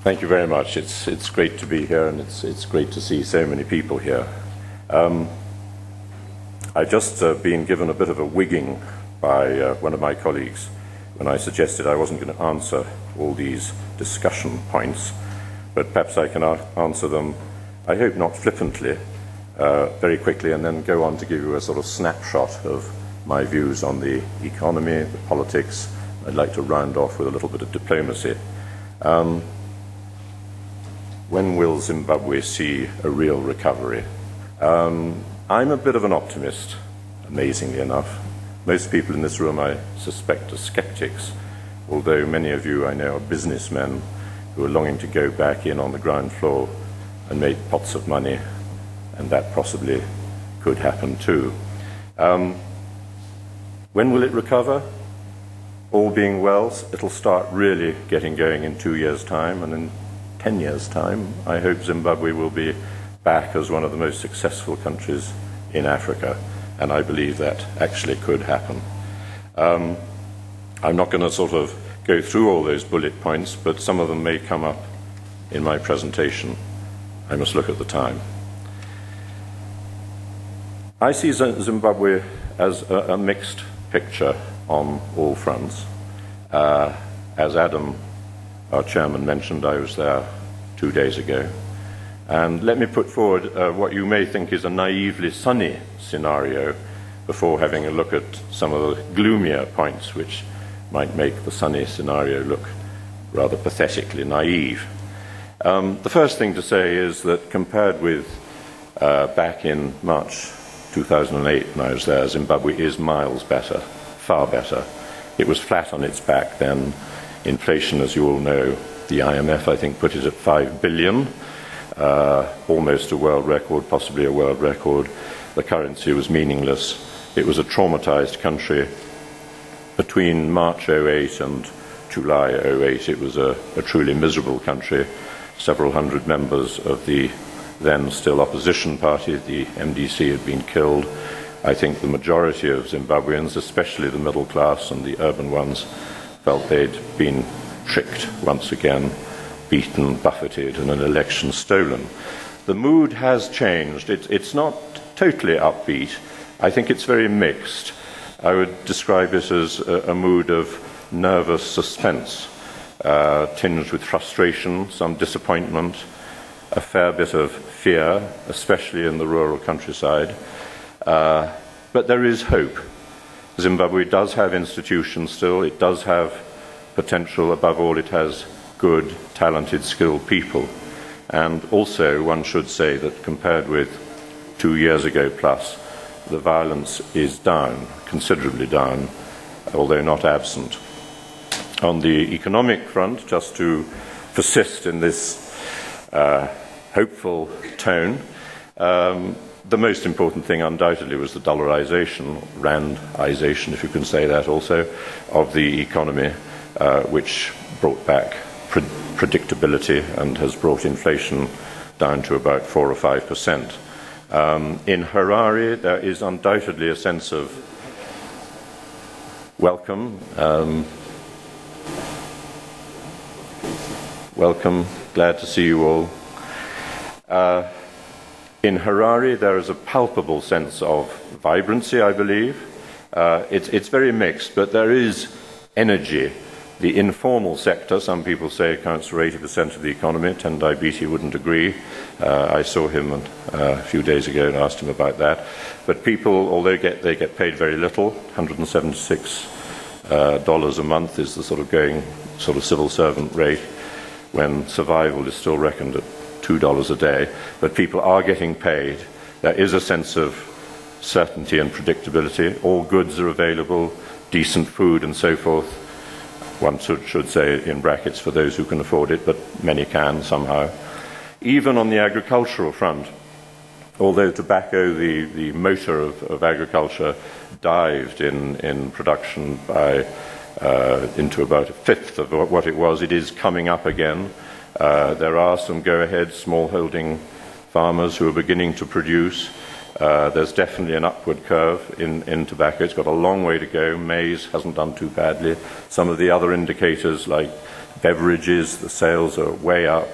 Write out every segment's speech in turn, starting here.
Thank you very much. It's great to be here, and it's great to see so many people here. I've just been given a bit of a wigging by one of my colleagues when I suggested I wasn't going to answer all these discussion points, but perhaps I can answer them, I hope not flippantly, very quickly, and then go on to give you a sort of snapshot of my views on the economy, the politics. I'd like to round off with a little bit of diplomacy. When will Zimbabwe see a real recovery? I'm a bit of an optimist, amazingly enough. Most people in this room, I suspect, are skeptics, although many of you I know are businessmen who are longing to go back in on the ground floor and make pots of money, and that possibly could happen too. When will it recover? All being well, it'll start really getting going in 2 years' time, and in 10 years' time, I hope Zimbabwe will be back as one of the most successful countries in Africa, and I believe that actually could happen. I'm not going to sort of go through all those bullet points, but some of them may come up in my presentation. I must look at the time. I see Zimbabwe as a mixed picture on all fronts. As Adam, our chairman, mentioned, I was there 2 days ago. And let me put forward what you may think is a naively sunny scenario before having a look at some of the gloomier points which might make the sunny scenario look rather pathetically naive. The first thing to say is that compared with back in March 2008 when I was there, Zimbabwe is miles better, far better. It was flat on its back then. Inflation, as you all know, the IMF, I think, put it at 5 billion, almost a world record, possibly a world record. The currency was meaningless. It was a traumatized country. Between March 08 and July 08, it was a truly miserable country. Several hundred members of the then still opposition party, the MDC, had been killed. I think the majority of Zimbabweans, especially the middle class and the urban ones, felt they'd been tricked once again, beaten, buffeted, and an election stolen. The mood has changed. It's not totally upbeat. I think it's very mixed. I would describe it as a mood of nervous suspense, tinged with frustration, some disappointment, a fair bit of fear, especially in the rural countryside. But there is hope. Zimbabwe does have institutions still. It does have potential. Above all, it has good, talented, skilled people. And also, one should say that compared with 2 years ago plus, the violence is down, considerably down, although not absent. On the economic front, just to persist in this hopeful tone, the most important thing undoubtedly was the dollarization, randization, if you can say that also, of the economy, which brought back predictability and has brought inflation down to about 4 or 5%. In Harare, there is undoubtedly a sense of welcome. Welcome, glad to see you all. In Harare, there is a palpable sense of vibrancy, I believe. It's very mixed, but there is energy. The informal sector, some people say, accounts for 80% of the economy. Tendai Biti wouldn't agree. I saw him a few days ago and asked him about that. But people, although they get paid very little, $176 a month is the sort of going sort of civil servant rate, when survival is still reckoned at $2 a day. But people are getting paid. There is a sense of certainty and predictability. All goods are available, decent food and so forth. One should say in brackets for those who can afford it, but many can somehow. Even on the agricultural front, although tobacco, the motor of agriculture, dived in production by into about a fifth of what it was, it is coming up again. There are some go-ahead small-holding farmers who are beginning to produce. There's definitely an upward curve in tobacco. It's got a long way to go. Maize hasn't done too badly. Some of the other indicators like beverages, the sales are way up.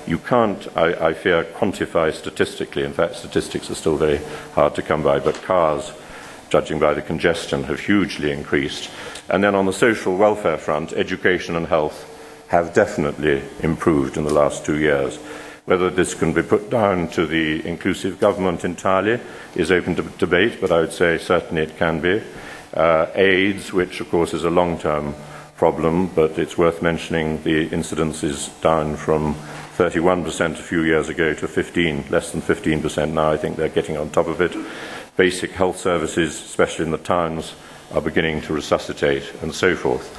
You can't, I fear, quantify statistically. In fact, statistics are still very hard to come by, but cars, judging by the congestion, have hugely increased. And then on the social welfare front, education and health have definitely improved in the last 2 years. Whether this can be put down to the inclusive government entirely is open to debate, but I would say certainly it can be. AIDS, which of course is a long-term problem, but it's worth mentioning the incidence is down from 31% a few years ago to less than 15% now. I think they're getting on top of it. Basic health services, especially in the towns, are beginning to resuscitate and so forth.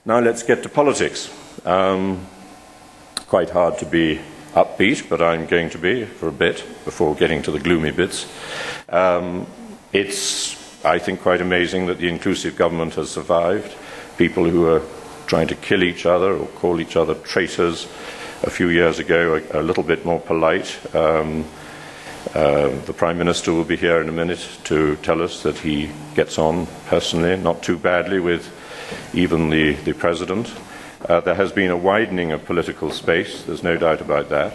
Now let's get to politics. Quite hard to be upbeat, but I'm going to be for a bit before getting to the gloomy bits. It's, I think, quite amazing that the inclusive government has survived. People who are trying to kill each other or call each other traitors a few years ago are a little bit more polite. The Prime Minister will be here in a minute to tell us that he gets on personally, not too badly, with even the President. There has been a widening of political space, there's no doubt about that.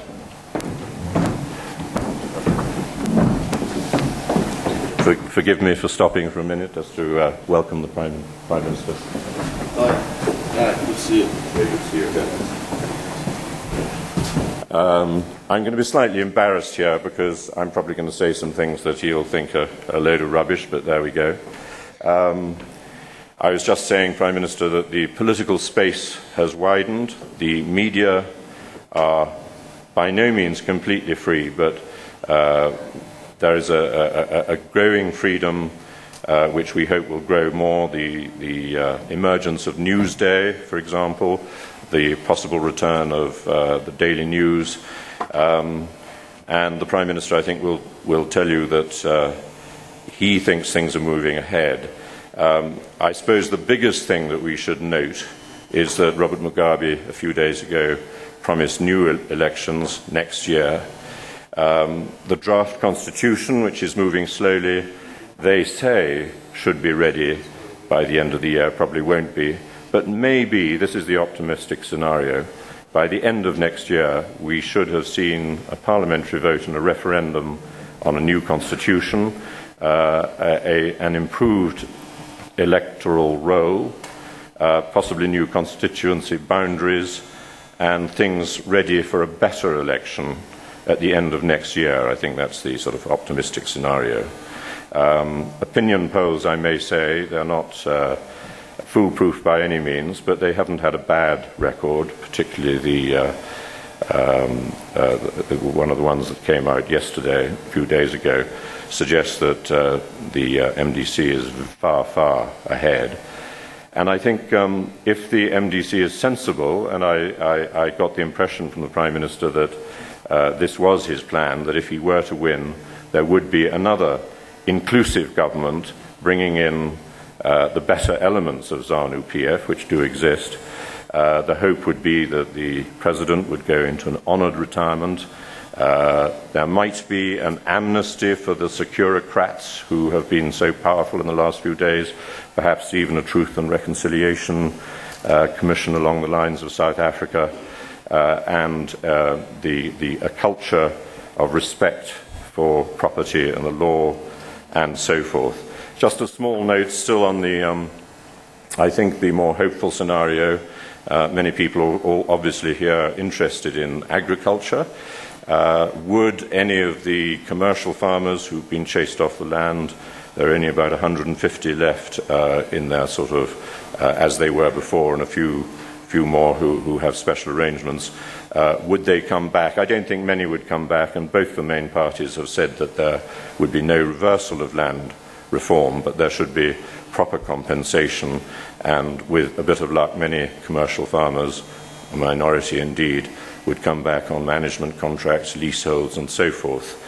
Forgive me for stopping for a minute just to welcome the Prime Minister. Hi, good to see you. Very good to see you again. I'm going to be slightly embarrassed here because I'm probably going to say some things that he'll think are a load of rubbish, but there we go. I was just saying, Prime Minister, that the political space has widened. The media are by no means completely free, but there is a growing freedom which we hope will grow more. The emergence of Newsday, for example, the possible return of the Daily News, and the Prime Minister, I think, will tell you that he thinks things are moving ahead. I suppose the biggest thing that we should note is that Robert Mugabe, a few days ago, promised new elections next year. The draft constitution, which is moving slowly, they say should be ready by the end of the year, probably won't be, but maybe, this is the optimistic scenario, by the end of next year we should have seen a parliamentary vote and a referendum on a new constitution, an improved electoral roll, possibly new constituency boundaries, and things ready for a better election at the end of next year. I think that's the sort of optimistic scenario. Opinion polls, I may say, they're not foolproof by any means, but they haven't had a bad record, particularly one of the ones that came out yesterday, a few days ago, suggests that the MDC is far, far ahead. And I think if the MDC is sensible, and I got the impression from the Prime Minister that this was his plan, that if he were to win, there would be another inclusive government bringing in the better elements of ZANU-PF, which do exist. The hope would be that the President would go into an honoured retirement. There might be an amnesty for the securocrats who have been so powerful in the last few days, perhaps even a Truth and Reconciliation Commission along the lines of South Africa, and a culture of respect for property and the law and so forth. Just a small note still on the, I think, the more hopeful scenario. Many people are obviously here interested in agriculture. Would any of the commercial farmers who've been chased off the land, there are only about 150 left in their sort of, as they were before, and a few more who have special arrangements, would they come back? I don't think many would come back, and both the main parties have said that there would be no reversal of land reform, but there should be proper compensation, and with a bit of luck, many commercial farmers, a minority indeed, would come back on management contracts, leaseholds, and so forth.